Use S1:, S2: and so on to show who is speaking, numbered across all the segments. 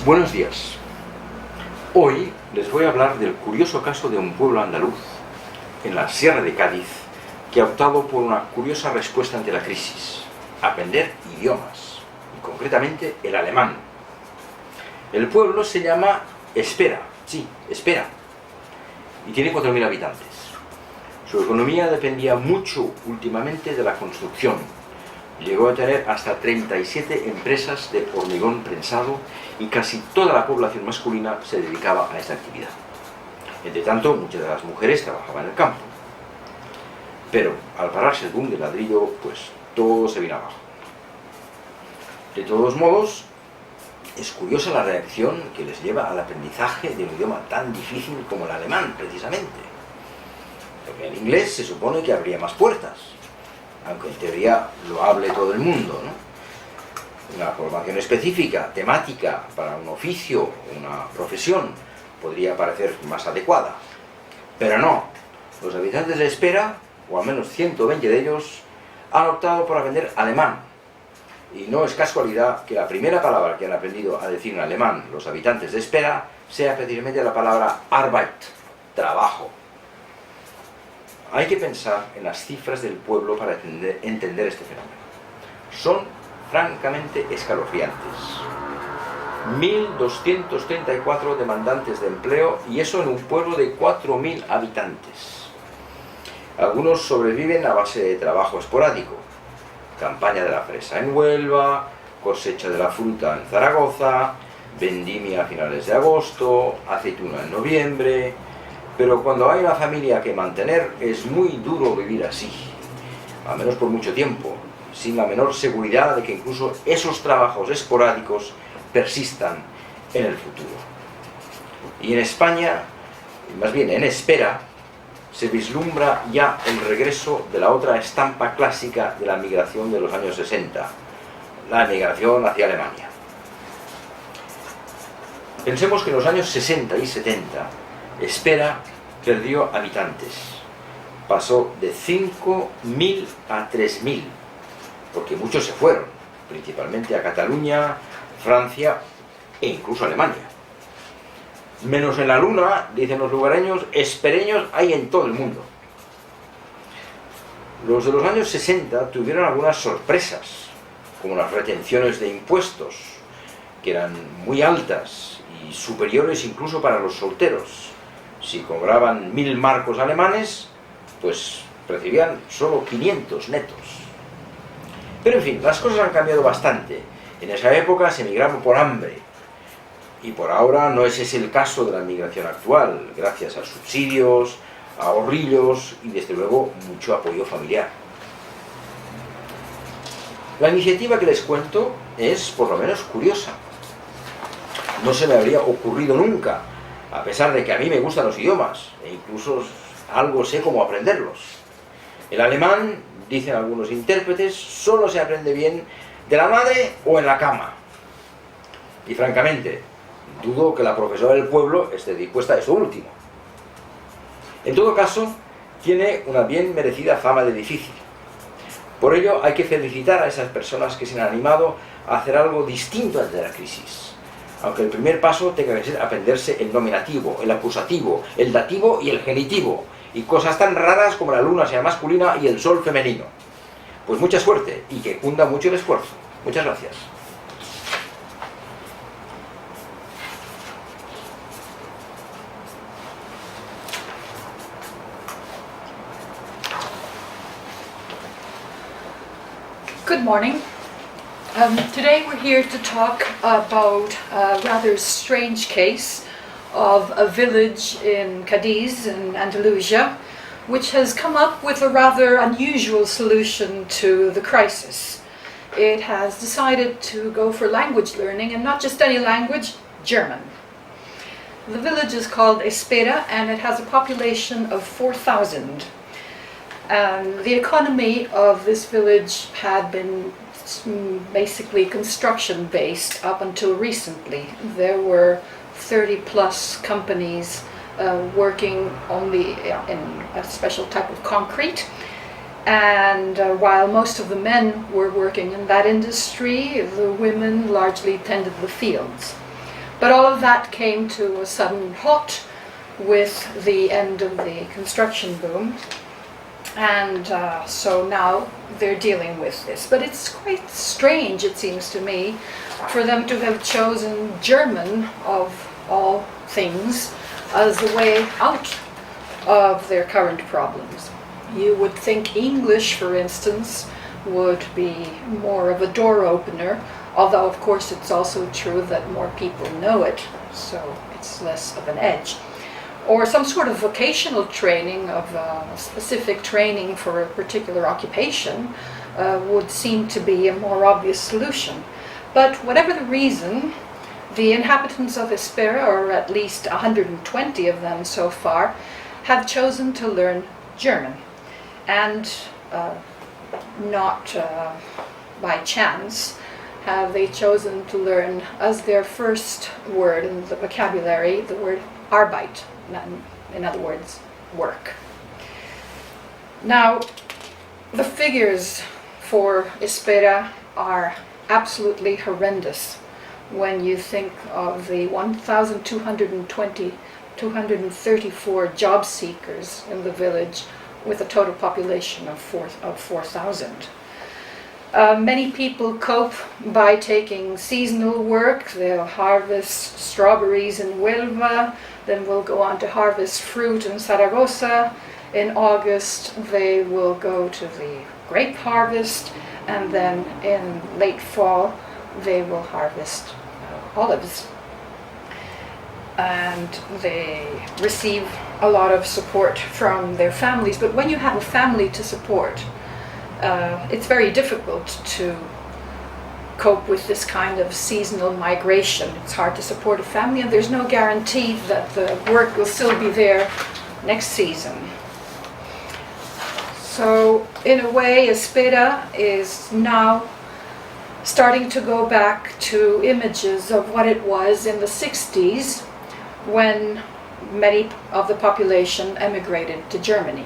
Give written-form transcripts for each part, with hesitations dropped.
S1: Buenos días. Hoy les voy a hablar del curioso caso de un pueblo andaluz, en la Sierra de Cádiz, que ha optado por una curiosa respuesta ante la crisis: aprender idiomas, y concretamente el alemán. El pueblo se llama Espera, sí, Espera, y tiene 4.000 habitantes. Su economía dependía mucho últimamente de la construcción. Llegó a tener hasta 37 empresas de hormigón prensado y casi toda la población masculina se dedicaba a esta actividad. Entre tanto, muchas de las mujeres trabajaban en el campo. Pero al pararse el boom del ladrillo, pues todo se vino abajo. De todos modos, es curiosa la reacción que les lleva al aprendizaje de un idioma tan difícil como el alemán, precisamente. Porque el inglés se supone que abría más puertas, aunque en teoría lo hable todo el mundo, ¿no? Una formación específica, temática, para un oficio, una profesión, podría parecer más adecuada. Pero no, los habitantes de Espera, o al menos 120 de ellos, han optado por aprender alemán. Y no es casualidad que la primera palabra que han aprendido a decir en alemán los habitantes de Espera sea precisamente la palabra Arbeit, trabajo. Hay que pensar en las cifras del pueblo para entender este fenómeno. Son francamente escalofriantes. 1.234 demandantes de empleo, y eso en un pueblo de 4.000 habitantes. Algunos sobreviven a base de trabajo esporádico: campaña de la fresa en Huelva, cosecha de la fruta en Zaragoza, vendimia a finales de agosto, aceituna en noviembre. Pero cuando hay una familia que mantener, es muy duro vivir así, al menos por mucho tiempo, sin la menor seguridad de que incluso esos trabajos esporádicos persistan en el futuro. Y en España, más bien en Espera, se vislumbra ya el regreso de la otra estampa clásica de la migración de los años 60, la emigración hacia Alemania. Pensemos que en los años 60 y 70, Espera perdió habitantes. Pasó de 5.000 a 3.000, porque muchos se fueron, principalmente a Cataluña, Francia e incluso a Alemania. Menos en la luna, dicen los lugareños, espereños hay en todo el mundo. Los de los años 60 tuvieron algunas sorpresas, como las retenciones de impuestos, que eran muy altas y superiores incluso para los solteros. Si cobraban 1.000 marcos alemanes, pues recibían solo 500 netos. Pero en fin, las cosas han cambiado bastante. En esa época se emigraba por hambre, y por ahora no es ese el caso de la migración actual, gracias a subsidios, ahorrillos y desde luego mucho apoyo familiar. La iniciativa que les cuento es por lo menos curiosa. No se me habría ocurrido nunca, a pesar de que a mí me gustan los idiomas, e incluso algo sé cómo aprenderlos. El alemán, dicen algunos intérpretes, solo se aprende bien de la madre o en la cama. Y francamente, dudo que la profesora del pueblo esté dispuesta a eso último. En todo caso, tiene una bien merecida fama de difícil. Por ello, hay que felicitar a esas personas que se han animado a hacer algo distinto ante la crisis. Aunque el primer paso tenga que ser aprenderse el nominativo, el acusativo, el dativo y el genitivo, y cosas tan raras como la luna sea masculina y el sol femenino. Pues mucha suerte y que cunda mucho el esfuerzo. Muchas gracias.
S2: Good morning. Today we're here to talk about a rather strange case of a village in Cadiz in Andalusia, which has come up with a rather unusual solution to the crisis. It has decided to go for language learning, and not just any language, German. The village is called Espera, and it has a population of 4,000. The economy of this village had been basically construction based up until recently. There were 30 plus companies working only in a special type of concrete, and while most of the men were working in that industry, the women largely tended the fields. But all of that came to a sudden halt with the end of the construction boom. And so now they're dealing with this. But it's quite strange, it seems to me, for them to have chosen German, of all things, as the way out of their current problems. You would think English, for instance, would be more of a door opener, although of course it's also true that more people know it, so it's less of an edge. Or some sort of vocational training, of specific training for a particular occupation, would seem to be a more obvious solution. But whatever the reason, the inhabitants of Espera, or at least 120 of them so far, have chosen to learn German. And not by chance have they chosen to learn as their first word in the vocabulary the word Arbeit, in other words, work. Now, the figures for Espera are absolutely horrendous when you think of the 234 job seekers in the village, with a total population of 4,000. Many people cope by taking seasonal work. They'll harvest strawberries in Huelva, then will go on to harvest fruit in Zaragoza. In August they will go to the grape harvest, and then in late fall they will harvest olives. And they receive a lot of support from their families. But when you have a family to support, it's very difficult to cope with this kind of seasonal migration. It's hard to support a family, and there's no guarantee that the work will still be there next season. So in a way, Espera is now starting to go back to images of what it was in the 60s, when many of the population emigrated to Germany.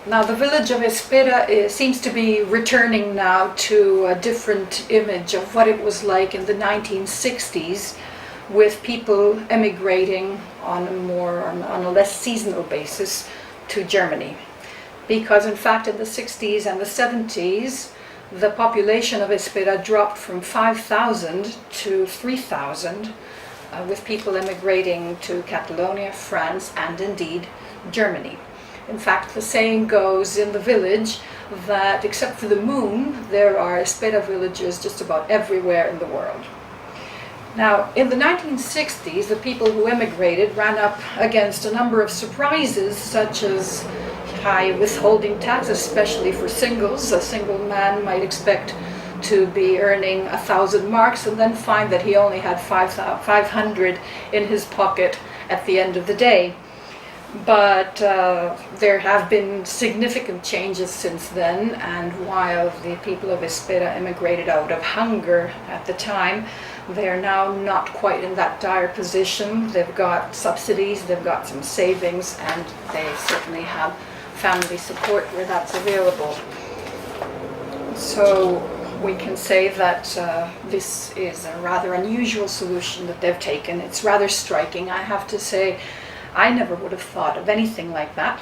S2: Now, the village of Espera seems to be returning now to a different image of what it was like in the 1960s, with people emigrating on a less seasonal basis to Germany. Because in fact in the 60s and the 70s, the population of Espera dropped from 5,000 to 3,000, with people emigrating to Catalonia, France, and indeed Germany. In fact, the saying goes in the village that except for the moon, there are Espera villages just about everywhere in the world. Now, in the 1960s, the people who emigrated ran up against a number of surprises, such as high withholding tax, especially for singles. A single man might expect to be earning 1,000 marks and then find that he only had 500 in his pocket at the end of the day. But there have been significant changes since then, and while the people of Espera emigrated out of hunger at the time, they are now not quite in that dire position. They've got subsidies, they've got some savings, and they certainly have family support where that's available. So we can say that this is a rather unusual solution that they've taken. It's rather striking, I have to say. I never would have thought of anything like that,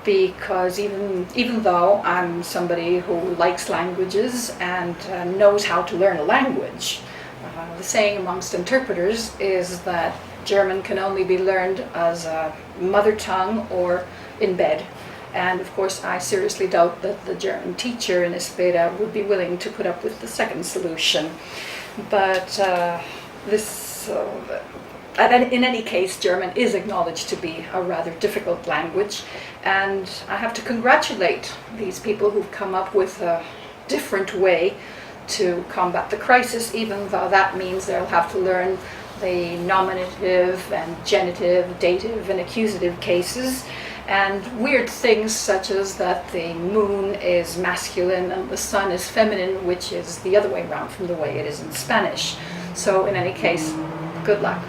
S2: because even though I'm somebody who likes languages and knows how to learn a language, the saying amongst interpreters is that German can only be learned as a mother tongue or in bed. And of course I seriously doubt that the German teacher in Espera would be willing to put up with the second solution. But in any case, German is acknowledged to be a rather difficult language, and I have to congratulate these people who've come up with a different way to combat the crisis, even though that means they'll have to learn the nominative and genitive, dative and accusative cases, and weird things such as that the moon is masculine and the sun is feminine, which is the other way around from the way it is in Spanish. So in any case, good luck.